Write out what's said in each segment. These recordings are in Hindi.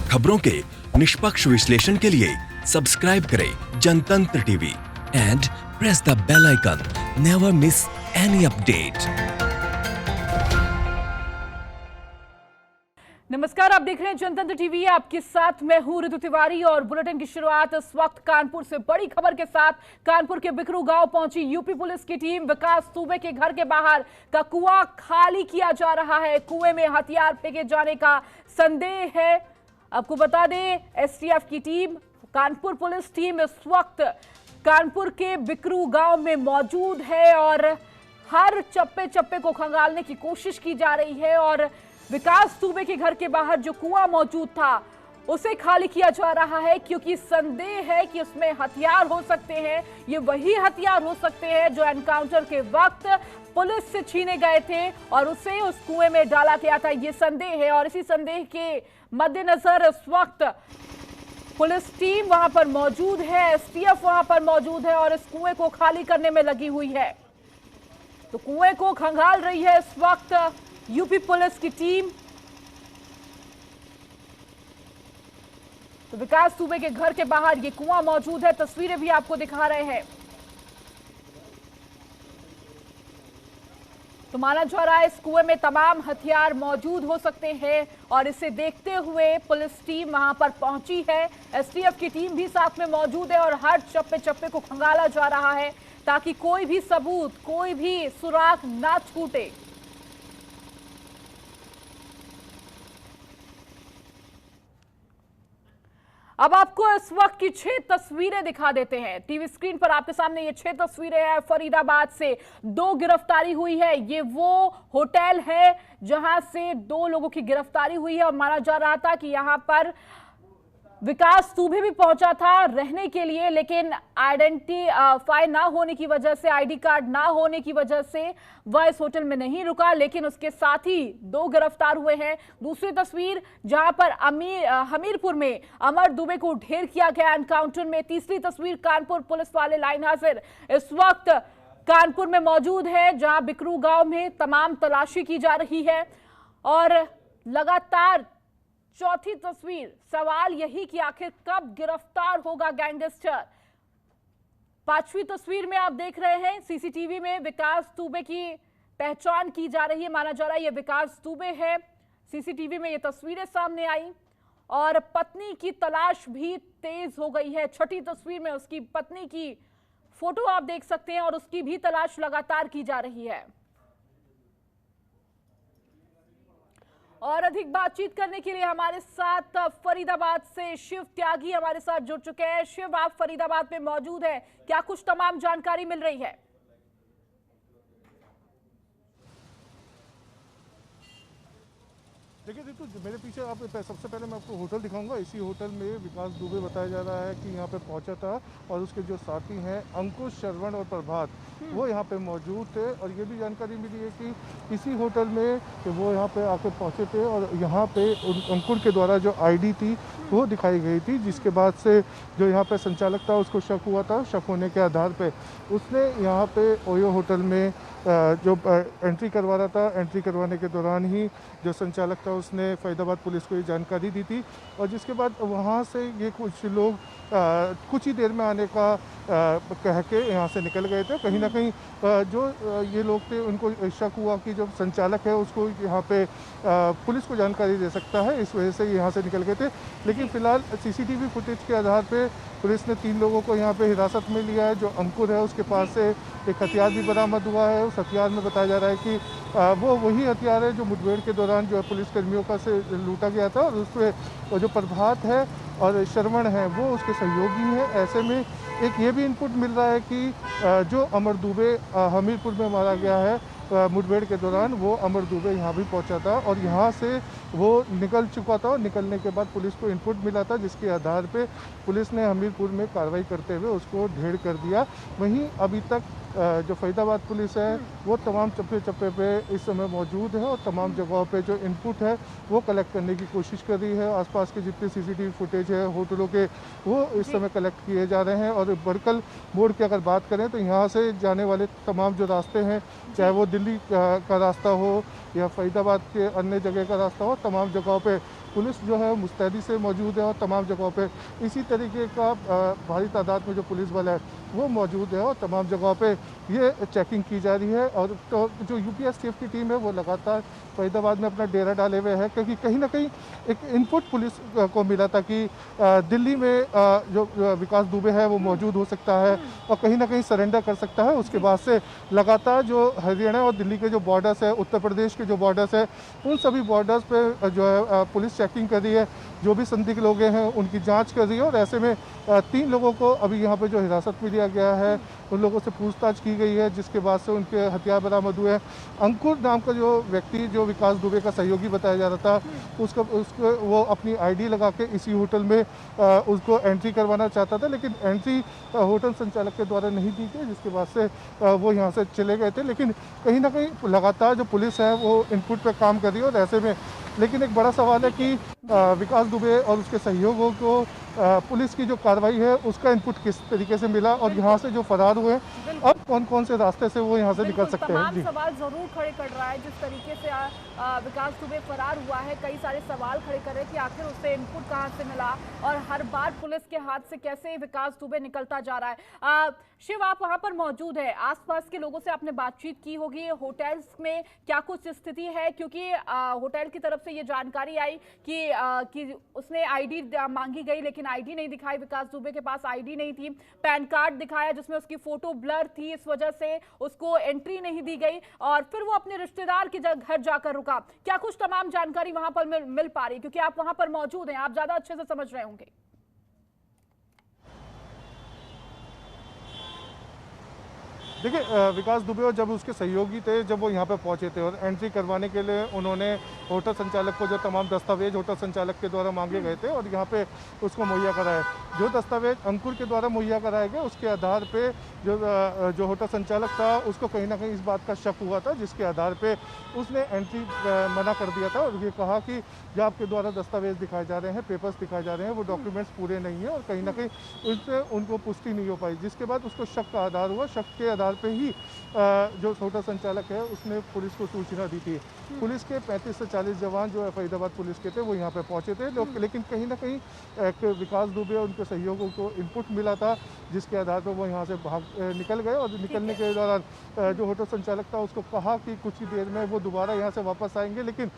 खबरों के निष्पक्ष विश्लेषण के लिए सब्सक्राइब करें Jantantra TV and press the bell icon. Never miss any update. नमस्कार, आप देख रहे हैं जनतंत्र टीवी। आपके साथ मैं हूं ऋतु तिवारी और बुलेटिन की शुरुआत इस वक्त कानपुर से बड़ी खबर के साथ। कानपुर के बिकरू गांव पहुंची यूपी पुलिस की टीम। विकास दुबे के घर के बाहर का कुआं खाली किया जा रहा है। कुएं में हथियार फेंके जाने का संदेह है। आपको बता दें, एसटीएफ की टीम, कानपुर पुलिस टीम इस वक्त कानपुर के बिकरू गांव में मौजूद है और हर चप्पे चप्पे को खंगालने की कोशिश की जा रही है। और विकास दुबे के घर के बाहर जो कुआं मौजूद था उसे खाली किया जा रहा है, क्योंकि संदेह है कि उसमें हथियार हो सकते हैं। ये वही हथियार हो सकते हैं जो एनकाउंटर के वक्त पुलिस से छीने गए थे और उसे उस कुएं में डाला गया था। ये संदेह है और इसी संदेह के मद्देनजर इस वक्त पुलिस टीम वहां पर मौजूद है, एसटीएफ वहां पर मौजूद है और इस कुएं को खाली करने में लगी हुई है। तो कुएं को खंगाल रही है इस वक्त यूपी पुलिस की टीम। तो विकास दुबे के घर के बाहर ये कुआं मौजूद है, तस्वीरें भी आपको दिखा रहे हैं। तो माना जा रहा है इस कुएं में तमाम हथियार मौजूद हो सकते हैं और इसे देखते हुए पुलिस टीम वहां पर पहुंची है। एसटीएफ की टीम भी साथ में मौजूद है और हर चप्पे चप्पे को खंगाला जा रहा है ताकि कोई भी सबूत, कोई भी सुराग ना छूटे। अब आपको इस वक्त की 6 तस्वीरें दिखा देते हैं। टीवी स्क्रीन पर आपके सामने ये 6 तस्वीरें हैं। फरीदाबाद से 2 गिरफ्तारी हुई है। ये वो होटल है जहां से 2 लोगों की गिरफ्तारी हुई है और माना जा रहा था कि यहां पर विकास दुबे भी पहुंचा था रहने के लिए, लेकिन आइडेंटिफाई ना होने की वजह से, आईडी कार्ड ना होने की वजह से वह इस होटल में नहीं रुका। लेकिन उसके साथ ही 2 गिरफ्तार हुए हैं। दूसरी तस्वीर जहां पर हमीरपुर में अमर दुबे को ढेर किया गया एनकाउंटर में। तीसरी तस्वीर कानपुर पुलिस वाले लाइन हाजिर इस वक्त कानपुर में मौजूद है, जहां बिकरू गांव में तमाम तलाशी की जा रही है। और लगातार चौथी तस्वीर, सवाल यही कि आखिर कब गिरफ्तार होगा गैंगस्टर। 5वीं तस्वीर में आप देख रहे हैं सीसीटीवी में विकास दुबे की पहचान की जा रही है। माना जा रहा है ये विकास दुबे है। सीसीटीवी में ये तस्वीरें सामने आई और पत्नी की तलाश भी तेज हो गई है। 6ठी तस्वीर में उसकी पत्नी की फोटो आप देख सकते हैं और उसकी भी तलाश लगातार की जा रही है। और अधिक बातचीत करने के लिए हमारे साथ फरीदाबाद से शिव त्यागी हमारे साथ जुड़ चुके हैं। शिव, आप फरीदाबाद में मौजूद हैं, क्या कुछ तमाम जानकारी मिल रही है? देखिए ऋतु, मेरे पीछे आप सबसे पहले मैं आपको होटल दिखाऊंगा। इसी होटल में विकास दुबे बताया जा रहा है कि यहाँ पे पहुंचा था और उसके जो साथी हैं अंकुश, श्रवण और प्रभात, वो यहाँ पे मौजूद थे। और ये भी जानकारी मिली है कि इसी होटल में वो यहाँ पे आके पहुंचे थे और यहाँ पे अंकुर के द्वारा जो आईडी थी वो दिखाई गई थी, जिसके बाद से जो यहाँ पे संचालक था उसको शक हुआ था। शक होने के आधार पर उसने यहाँ पे ओयो होटल में जो एंट्री करवा रहा था, एंट्री करवाने के दौरान ही जो संचालक था उसने फरीदाबाद पुलिस को ये जानकारी दी थी। और जिसके बाद वहाँ से ये कुछ लोग कुछ ही देर में आने का कह के यहाँ से निकल गए थे। कहीं ना कहीं जो ये लोग थे उनको शक हुआ कि जो संचालक है उसको यहाँ पे पुलिस को जानकारी दे सकता है, इस वजह से यहाँ से निकल गए थे। लेकिन फिलहाल सीसीटीवी फुटेज के आधार पे पुलिस ने 3 लोगों को यहाँ पे हिरासत में लिया है। जो अंकुर है उसके पास से एक हथियार भी बरामद हुआ है। उस हथियार में बताया जा रहा है कि वो वही हथियार है जो मुठभेड़ के दौरान जो है पुलिस कर्मियों का से लूटा गया था। और उसमें जो प्रभात है और श्रवण है वो उसके सहयोगी हैं। ऐसे में एक ये भी इनपुट मिल रहा है कि जो अमर दुबे हमीरपुर में मारा गया है मुठभेड़ के दौरान, वो अमर दुबे यहाँ भी पहुँचा था और यहाँ से वो निकल चुका था। और निकलने के बाद पुलिस को इनपुट मिला था, जिसके आधार पे पुलिस ने हमीरपुर में कार्रवाई करते हुए उसको ढेर कर दिया। वहीं अभी तक जो फरीदाबाद पुलिस है वो तमाम चप्पे चप्पे पे इस समय मौजूद है और तमाम जगहों पे जो इनपुट है वो कलेक्ट करने की कोशिश कर रही है। आसपास के जितने सीसीटीवी फुटेज है होटलों के वो इस समय कलेक्ट किए जा रहे हैं। और बड़कल मोड़ की अगर बात करें तो यहाँ से जाने वाले तमाम जो रास्ते हैं, चाहे वो दिल्ली का रास्ता हो या फरीदाबाद के अन्य जगह का रास्ता हो, तमाम जगहों पे पुलिस जो है मुस्तैदी से मौजूद है और तमाम जगहों पे इसी तरीके का भारी तादाद में जो पुलिस बल है वो मौजूद है और तमाम जगहों पे ये चेकिंग की जा रही है। और तो जो यूपीएसटीएफ की टीम है वो लगातार फरीदाबाद में अपना डेरा डाले हुए है, क्योंकि कहीं ना कहीं एक इनपुट पुलिस को मिला था कि दिल्ली में जो विकास दुबे है वो मौजूद हो सकता है और कहीं ना कहीं सरेंडर कर सकता है। उसके बाद से लगातार जो हरियाणा और दिल्ली के जो बॉर्डर्स है, उत्तर प्रदेश के जो बॉर्डर्स है, उन सभी बॉर्डर्स पे जो है पुलिस चेकिंग कर रही है, जो भी संदिग्ध लोग हैं उनकी जांच कर रही है। और ऐसे में 3 लोगों को अभी यहाँ पे जो हिरासत में लिया गया है, उन लोगों से पूछताछ की गई है, जिसके बाद से उनके हथियार बरामद हुए हैं। अंकुर नाम का जो व्यक्ति जो विकास दुबे का सहयोगी बताया जा रहा था, उसको वो अपनी आईडी लगा के इसी होटल में उसको एंट्री करवाना चाहता था, लेकिन एंट्री होटल संचालक के द्वारा नहीं दी गई, जिसके बाद से वो यहाँ से चले गए थे। लेकिन कहीं ना कहीं लगातार जो पुलिस है वो इनपुट पे काम कर रही है। और ऐसे में लेकिन एक बड़ा सवाल है कि विकास दुबे और उसके सहयोगियों को पुलिस की जो कार्रवाई है उसका इनपुट किस तरीके से मिला और यहाँ से जो फरार हुए अब कौन कौन से रास्ते से वो यहाँ से निकल सकते हैं। तमाम सवाल जरूर खड़े कर रहा है जिस तरीके से विकास दुबे फरार हुआ है। कई सारे सवाल खड़े कर रहे हैं कि आखिर उसे इनपुट कहाँ से मिला और हर बार पुलिस के हाथ से कैसे विकास दुबे निकलता जा रहा है। शिव, आप वहां पर मौजूद है, आसपास के लोगों से आपने बातचीत की होगी, होटल्स में क्या कुछ स्थिति है? क्योंकि होटल की तरफ से ये जानकारी आई कि उसने आईडी मांगी गई, लेकिन आईडी नहीं दिखाई, विकास दुबे के पास आईडी नहीं थी। पैन कार्ड दिखाया जिसमें उसकी फोटो ब्लर थी, इस वजह से उसको एंट्री नहीं दी गई और फिर वो अपने रिश्तेदार के घर जाकर रुका। क्या कुछ तमाम जानकारी वहां पर मिल पा रही? क्योंकि आप वहां पर मौजूद हैं, आप ज्यादा अच्छे से समझ रहे होंगे। देखिए, विकास दुबे और जब उसके सहयोगी थे, जब वो यहाँ पे पहुँचे थे और एंट्री करवाने के लिए उन्होंने होटल संचालक को जो तमाम दस्तावेज होटल संचालक के द्वारा मांगे गए थे और यहाँ पे उसको मुहैया कराए। जो दस्तावेज अंकुर के द्वारा मुहैया कराए गए उसके आधार पे जो होटल संचालक था उसको कहीं ना कहीं इस बात का शक हुआ था, जिसके आधार पे उसने एंट्री मना कर दिया था और ये कहा कि जो आपके द्वारा दस्तावेज दिखाए जा रहे हैं, पेपर्स दिखाए जा रहे हैं, वो डॉक्यूमेंट्स पूरे नहीं है और कहीं ना कहीं उससे उनको पुष्टि नहीं हो पाई। जिसके बाद उसको शक का आधार हुआ, शक के आधार पे ही जो होटल संचालक है उसने पुलिस को सूचना दी थी। पुलिस के 35 से 40 जवान जो है फरीदाबाद पुलिस के थे वो यहाँ पे पहुंचे थे, लेकिन कहीं ना कहीं एक विकास दुबे और उनके सहयोगियों को इनपुट मिला था, जिसके आधार पर वो यहाँ से निकल गए। और निकलने के दौरान जो होटल संचालक था उसको कहा कि कुछ ही देर में वो दोबारा यहाँ से वापस आएंगे, लेकिन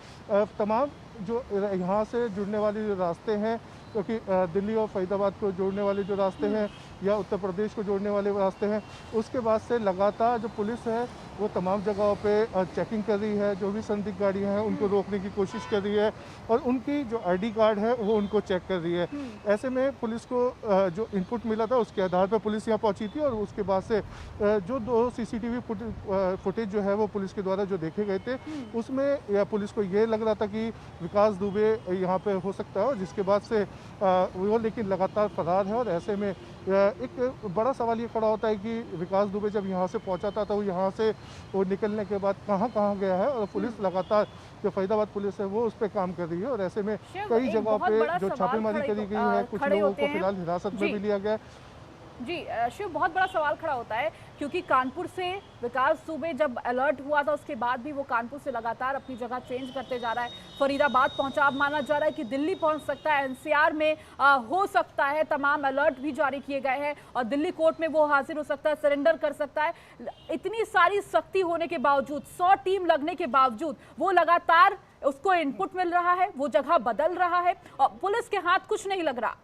तमाम जो यहाँ से जुड़ने वाले जो रास्ते हैं, क्योंकि दिल्ली और फरीदाबाद को जोड़ने वाले जो रास्ते हैं या उत्तर प्रदेश को जोड़ने वाले रास्ते हैं, उसके बाद से लगातार जो पुलिस है वो तमाम जगहों पे चेकिंग कर रही है। जो भी संदिग्ध गाड़ियां हैं उनको रोकने की कोशिश कर रही है और उनकी जो आईडी कार्ड है वो उनको चेक कर रही है। ऐसे में पुलिस को जो इनपुट मिला था उसके आधार पर पुलिस यहाँ पहुंची थी और उसके बाद से जो 2 सीसीटीवी फुटेज जो है वो पुलिस के द्वारा जो देखे गए थे उसमें पुलिस को ये लग रहा था कि विकास दुबे यहाँ पे हो सकता है, और जिसके बाद से वो लेकिन लगातार फरार है। और ऐसे में एक बड़ा सवाल ये खड़ा होता है कि विकास दुबे जब यहाँ से पहुँचा था तो वो यहाँ से वो निकलने के बाद कहाँ गया है, और पुलिस लगातार जो फरीदाबाद पुलिस है वो उस पर काम कर रही है। और ऐसे में कई जगहों पे जो छापेमारी करी गई है, कुछ लोगों को फिलहाल हिरासत में भी लिया गया है। जी शिव, बहुत बड़ा सवाल खड़ा होता है क्योंकि कानपुर से विकास दुबे जब अलर्ट हुआ था उसके बाद भी वो कानपुर से लगातार अपनी जगह चेंज करते जा रहा है, फरीदाबाद पहुंचा। अब माना जा रहा है कि दिल्ली पहुंच सकता है, एनसीआर में हो सकता है, तमाम अलर्ट भी जारी किए गए हैं और दिल्ली कोर्ट में वो हाजिर हो सकता है, सरेंडर कर सकता है। इतनी सारी सख्ती होने के बावजूद, 100 टीम लगने के बावजूद वो लगातार उसको इनपुट मिल रहा है, वो जगह बदल रहा है और पुलिस के हाथ कुछ नहीं लग रहा।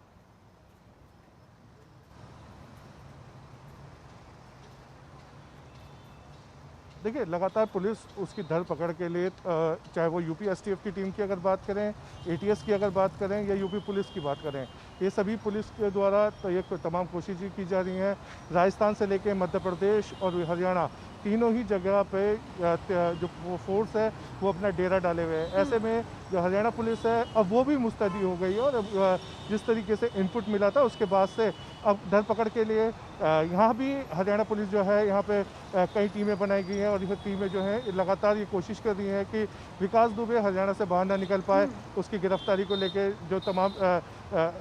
देखिए, लगातार पुलिस उसकी धरपकड़ के लिए चाहे वो यूपी एसटीएफ की टीम की अगर बात करें, एटीएस की अगर बात करें या यूपी पुलिस की बात करें, ये सभी पुलिस के द्वारा तो ये तमाम कोशिशें की जा रही हैं। राजस्थान से लेकर मध्य प्रदेश और हरियाणा तीनों ही जगह पे जो फोर्स है वो अपना डेरा डाले हुए हैं। ऐसे में जो हरियाणा पुलिस है अब वो भी मुस्तैदी हो गई है और जिस तरीके से इनपुट मिला था उसके बाद से अब धरपकड़ के लिए यहाँ भी हरियाणा पुलिस जो है यहाँ पे कई टीमें बनाई गई हैं और यह टीमें जो हैं लगातार ये कोशिश कर रही हैं कि विकास दुबे हरियाणा से बाहर ना निकल पाए। उसकी गिरफ्तारी को लेके जो तमाम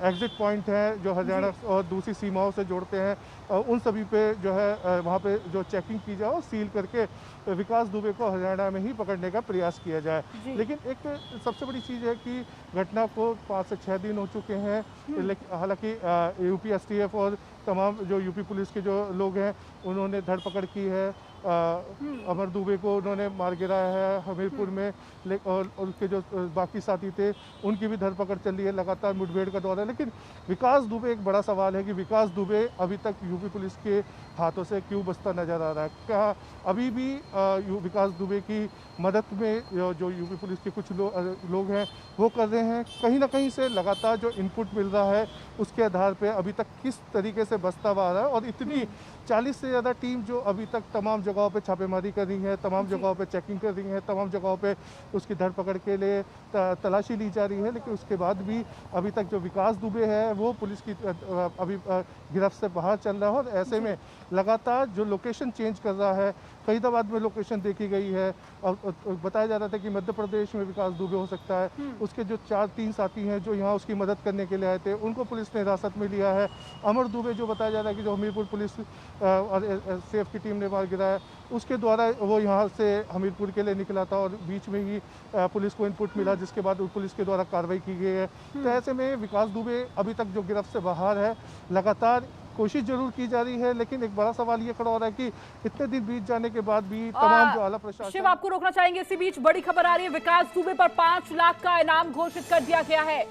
एग्जिट पॉइंट हैं जो हरियाणा और दूसरी सीमाओं से जोड़ते हैं उन सभी पे जो है वहाँ पे जो चेकिंग की जाए, सील करके विकास दुबे को हरियाणा में ही पकड़ने का प्रयास किया जाए। लेकिन एक सबसे सबसे बड़ी चीज़ है कि घटना को 5 से 6 दिन हो चुके हैं, लेकिन हालांकि यूपी एसटीएफ और तमाम जो यूपी पुलिस के जो लोग हैं उन्होंने धरपकड़ की है। अमर दुबे को उन्होंने मार गिराया है हमीरपुर में, और उनके जो बाकी साथी थे उनकी भी धरपकड़ चल रही है, लगातार मुठभेड़ का दौर है। लेकिन विकास दुबे, एक बड़ा सवाल है कि विकास दुबे अभी तक यूपी पुलिस के हाथों से क्यों बचता नजर आ रहा है। क्या अभी भी विकास दुबे की मदद में जो यूपी पुलिस के कुछ लोग हैं वो कर रहे हैं? कहीं ना कहीं से लगातार जो इनपुट मिल रहा है उसके आधार पे अभी तक किस तरीके से बचता हुआ आ रहा है। और इतनी 40 से ज़्यादा टीम जो अभी तक तमाम जगहों पे छापेमारी कर रही है, तमाम जगहों पे चेकिंग कर रही है, तमाम जगहों पे उसकी धरपकड़ के लिए तलाशी ली जा रही है, लेकिन उसके बाद भी अभी तक जो विकास दुबे है वो पुलिस की अभी गिरफ्त से बाहर चल रहा है। और ऐसे में लगातार जो लोकेशन चेंज कर रहा है, फरीदाबाद में लोकेशन देखी गई है और बताया जा रहा था कि मध्य प्रदेश में विकास दुबे हो सकता है। उसके जो 4-3 साथी हैं जो यहाँ उसकी मदद करने के लिए आए थे उनको पुलिस ने हिरासत में लिया है। अमर दुबे जो बताया जा रहा है कि जो हमीरपुर पुलिस और एसटीएफ की टीम ने मार गिराया, उसके द्वारा वो यहाँ से हमीरपुर के लिए निकला था और बीच में ही पुलिस को इनपुट मिला, जिसके बाद पुलिस के द्वारा कार्रवाई की गई है। तो ऐसे में विकास दुबे अभी तक जो गिरफ्त से बाहर है, लगातार कोशिश जरूर की जा रही है, लेकिन एक बड़ा सवाल ये खड़ा हो रहा है कि इतने दिन बीत जाने के बाद भी तमाम जो आला प्रशासन। शिव, आपको रोकना चाहेंगे, इसी बीच बड़ी खबर आ रही है, विकास दुबे पर 5 लाख का इनाम घोषित कर दिया गया है।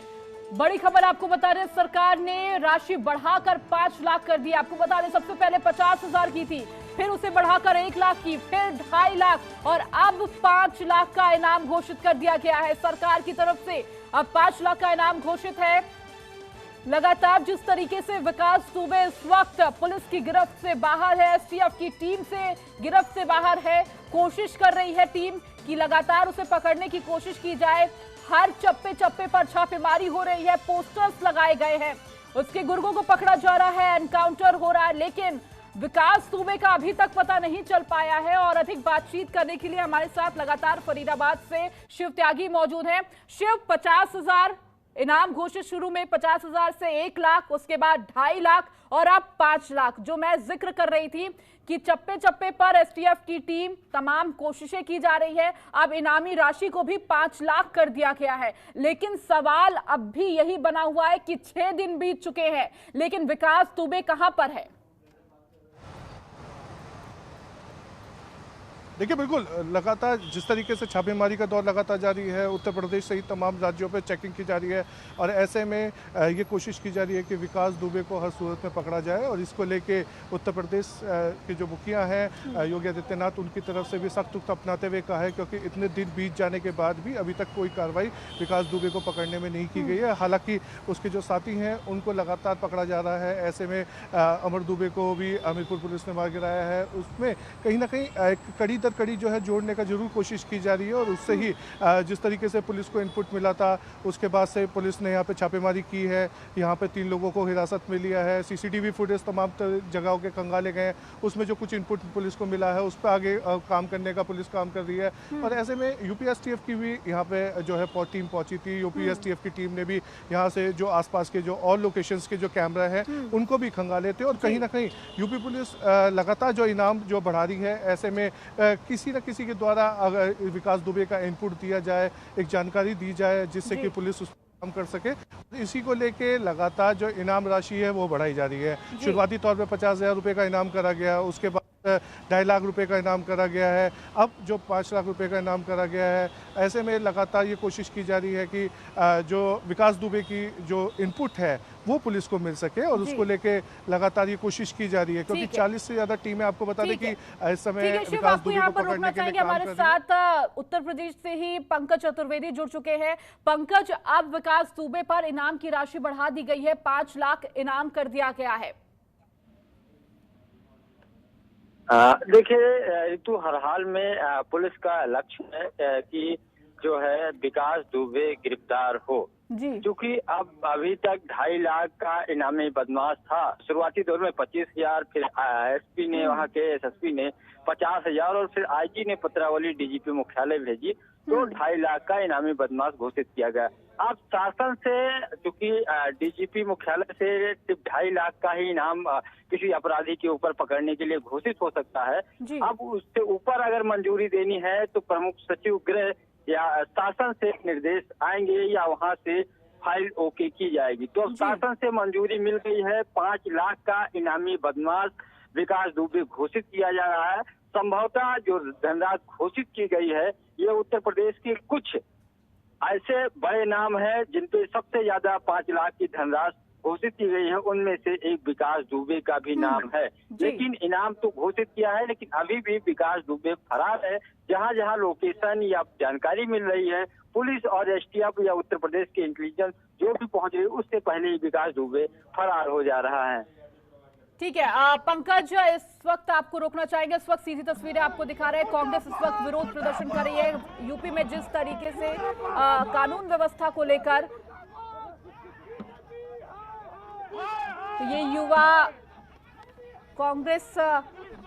बड़ी खबर आपको बता रहे, सरकार ने राशि बढ़ाकर 5 लाख कर दी। आपको बता दें सबसे पहले 50,000 की थी, फिर उसे बढ़ाकर 1 लाख की, फिर 2.5 लाख और अब 5 लाख का इनाम घोषित कर दिया गया है सरकार की तरफ से। अब 5 लाख का इनाम घोषित है। लगातार जिस तरीके से विकास दुबे इस वक्त पुलिस की गिरफ्त से बाहर है, एसटीएफ की टीम से गिरफ्त से बाहर है, कोशिश कर रही है टीम कि लगातार उसे पकड़ने की कोशिश की जाए। हर चप्पे चप्पे पर छापेमारी हो रही है, पोस्टर्स लगाए गए हैं, उसके गुर्गों को पकड़ा जा रहा है, एनकाउंटर हो रहा है, लेकिन विकास दुबे का अभी तक पता नहीं चल पाया है। और अधिक बातचीत करने के लिए हमारे साथ लगातार फरीदाबाद से शिव त्यागी मौजूद हैं। शिव, 50,000 इनाम घोषित, शुरू में 50,000 से 1 लाख, उसके बाद 2.5 लाख और अब 5 लाख। जो मैं जिक्र कर रही थी कि चप्पे चप्पे पर एसटीएफ की टीम तमाम कोशिशें की जा रही है, अब इनामी राशि को भी 5 लाख कर दिया गया है। लेकिन सवाल अब भी यही बना हुआ है कि 6 दिन बीत चुके हैं, लेकिन विकास दुबे कहां पर है? देखिए, बिल्कुल लगातार जिस तरीके से छापेमारी का दौर लगातार जारी है, उत्तर प्रदेश सहित तमाम राज्यों पर चेकिंग की जा रही है और ऐसे में ये कोशिश की जा रही है कि विकास दुबे को हर सूरत में पकड़ा जाए। और इसको लेके उत्तर प्रदेश के जो मुखिया हैं योगी आदित्यनाथ, उनकी तरफ से भी सख्त रुख अपनाते हुए कहा है, क्योंकि इतने दिन बीत जाने के बाद भी अभी तक कोई कार्रवाई विकास दुबे को पकड़ने में नहीं की गई है। हालांकि उसके जो साथी हैं उनको लगातार पकड़ा जा रहा है। ऐसे में अमर दुबे को भी हमीरपुर पुलिस ने मार गिराया है, उसमें कहीं ना कहीं एक कड़ी दर कड़ी जो है जोड़ने का जरूर कोशिश की जा रही है। और उससे ही जिस तरीके से पुलिस को इनपुट मिला था, उसके बाद से पुलिस ने यहाँ पे छापेमारी की है, यहाँ पे 3 लोगों को हिरासत में लिया है, सीसीटीवी फुटेज तमाम जगहों के खंगाले गए हैं, उसमें जो कुछ इनपुट पुलिस को मिला है उस पर आगे काम करने का पुलिस काम कर रही है। और ऐसे में यूपी एसटीएफ की भी यहाँ पे जो है टीम पहुंची थी। यूपी एसटीएफ की टीम ने भी यहाँ से जो आसपास के जो और लोकेशंस के जो कैमरा है उनको भी खंगाले थे। और कहीं ना कहीं यूपी पुलिस लगातार जो इनाम जो बढ़ा रही है, ऐसे में किसी न किसी के द्वारा अगर विकास दुबे का इनपुट दिया जाए, एक जानकारी दी जाए, जिससे कि पुलिस उस काम कर सके, इसी को लेके लगातार जो इनाम राशि है वो बढ़ाई जा रही है। शुरुआती तौर पे 50,000 रुपये का इनाम करा गया, उसके बाद 2.5 लाख रुपए का इनाम करा गया है, अब जो 5 लाख रुपए का इनाम करा गया है। ऐसे में लगातार ये कोशिश की जा रही है कि जो विकास दुबे की जो इनपुट है वो पुलिस को मिल सके, और उसको लेके लगातार ये कोशिश की जा रही है, क्योंकि 40 से ज्यादा टीमें, आपको बता दें कि इस समय विकास दुबे को पकड़ने के लिए काम कर रही है। हमारे साथ उत्तर प्रदेश से ही पंकज चतुर्वेदी जुड़ चुके हैं। पंकज, अब विकास दुबे पर इनाम की राशि बढ़ा दी गई है, 5 लाख इनाम कर दिया गया है। देखिए ऋतु, हर हाल में पुलिस का लक्ष्य है कि जो है विकास दुबे गिरफ्तार हो, क्योंकि अब अभी तक 2.5 लाख का इनामी बदमाश था। शुरुआती दौर में 25,000, फिर एसपी ने, वहाँ के एसएसपी ने 50,000 और फिर आईजी ने पत्रावली डीजीपी मुख्यालय भेजी, तो 2.5 लाख का इनामी बदमाश घोषित किया गया। अब शासन से, चूंकि डीजीपी मुख्यालय से सिर्फ 2.5 लाख का ही इनाम किसी अपराधी के ऊपर पकड़ने के लिए घोषित हो सकता है। अब उससे ऊपर अगर मंजूरी देनी है तो प्रमुख सचिव गृह या शासन से निर्देश आएंगे या वहां से फाइल ओके की जाएगी। तो अब शासन से मंजूरी मिल गई है। 5 लाख का इनामी बदमाश विकास दुबे घोषित किया जा रहा है। संभवतः जो धनराशि घोषित की गई है ये उत्तर प्रदेश के कुछ ऐसे बड़े नाम हैं जिन पे सबसे ज्यादा 5 लाख की धनराशि घोषित की गई है। उनमें से एक विकास दुबे का भी नाम है। लेकिन इनाम तो घोषित किया है, लेकिन अभी भी विकास दुबे फरार है। जहां जहां लोकेशन या जानकारी मिल रही है, पुलिस और एसटीएफ या उत्तर प्रदेश के इंटेलिजेंस जो भी पहुंच रही है, उससे पहले ही विकास दुबे फरार हो जा रहा है। ठीक है पंकज, इस वक्त आपको रोकना चाहेंगे। इस वक्त सीधी तस्वीरें आपको दिखा रहे हैं। कांग्रेस इस वक्त विरोध प्रदर्शन कर रही है यूपी में जिस तरीके से कानून व्यवस्था को लेकर। तो ये युवा कांग्रेस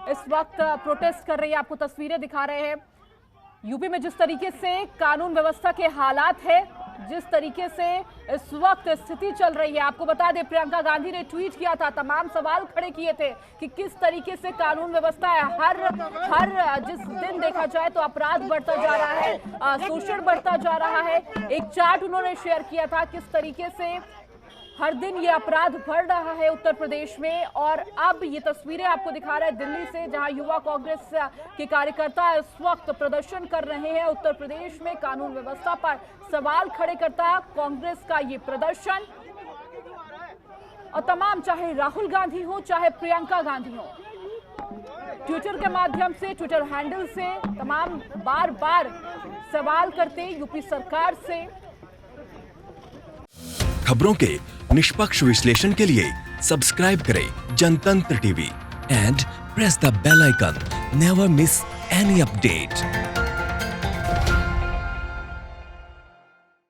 इस वक्त प्रोटेस्ट कर रही है, आपको तस्वीरें दिखा रहे हैं। यूपी में जिस तरीके से कानून व्यवस्था के हालात है, जिस तरीके से इस वक्त स्थिति चल रही है, आपको बता दें प्रियंका गांधी ने ट्वीट किया था, तमाम सवाल खड़े किए थे कि किस तरीके से कानून व्यवस्था है। हर जिस दिन देखा जाए तो अपराध बढ़ता जा रहा है, शोषण बढ़ता जा रहा है। एक चार्ट उन्होंने शेयर किया था किस तरीके से हर दिन ये अपराध बढ़ रहा है उत्तर प्रदेश में। और अब ये तस्वीरें आपको दिखा रहे हैं दिल्ली से, जहां युवा कांग्रेस के कार्यकर्ता इस वक्त प्रदर्शन कर रहे हैं। उत्तर प्रदेश में कानून व्यवस्था पर सवाल खड़े करता कांग्रेस का ये प्रदर्शन, और तमाम, चाहे राहुल गांधी हो चाहे प्रियंका गांधी हो, ट्विटर के माध्यम से, ट्विटर हैंडल से तमाम बार बार सवाल करते यूपी सरकार से। खबरों के निष्पक्ष विश्लेषण के लिए सब्सक्राइब करें Jantantra TV and press the bell icon. Never miss any update.